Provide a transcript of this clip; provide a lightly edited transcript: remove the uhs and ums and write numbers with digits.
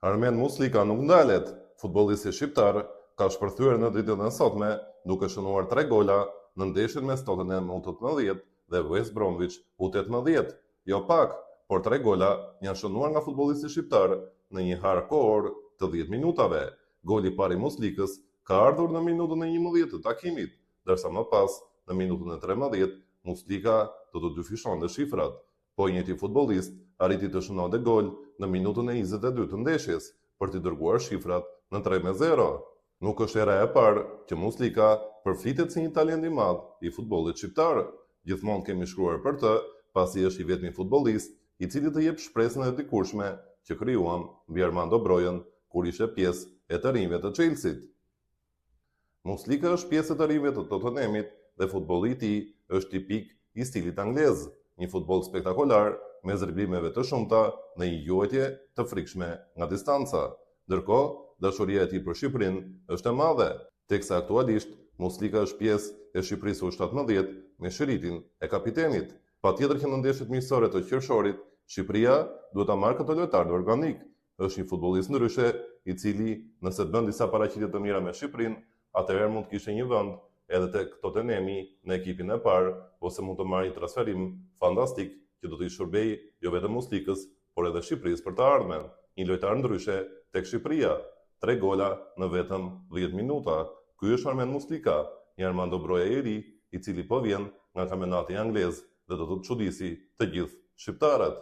Armen Muslika nuk ndalet. Futbollisti shqiptar ka shpërthyer në ditën e sotme duke shënuar 3 gola në ndeshjen mes Tottenham U18 dhe West Bromwich U18. Jo pak, por 3 gola janë shënuar nga futbollisti shqiptar në një harë kohor të 10 minutave. Goli i parë i Muslikës ka ardhur në minutën e 11 të takimit, ndërsa më pas në minutën e 13 Muslika do të dyfishonte shifrat, po i njëjti futbollist arriti të shënonte gol në minutën e 22 të ndeshjes për të dërguar shifrat në 3-0. Nuk është era e parë që Muslika përflitet si një talent i madh i futbollit shqiptar. Gjithmonë kemi shkruar për të, pasi është i vetmi futbollist i cili të jep shpresën e dikurshme që krijuam mbi Armando Brojen kur ishte pjesë e të rinjve të Chelsea-t. Muslika është pjesë e të rinjve të Tottenhamit dhe futbolli i tij është tipik i stilit anglez, një futboll spektakolar me zërblimeve të shumta në një luajtje të frikshme nga distanca. Ndërkohë, dashuria e tij për Shqipërinë është e madhe, teksa aktualisht Muslika është pjesë e Shqipërisë U17 me shiritin e kapitenit. Patjetër që në ndeshjet miqësore të qershorit, Shqipëria duhet ta marrë këtë lojtar në organik. Është një futbollist ndryshe, i cili nëse bën disa paraqitje të mira me Shqipërinë, atëherë mund të kishte një vend edhe tek Tottenhami në ekipin e parë, ose mund të marrë një transferim fantastik që do t'i shërbejë jo vetëm Muslikës, por edhe Shqipërisë për të ardhmen. Një lojtar ndryshe tek Shqipëria, 3 gola në vetëm 10 minuta. Ky është Armen Muslika, një Armando Broja i ri, i cili po vjen nga kampionati anglez dhe do të çuditësi të gjithë shqiptarët.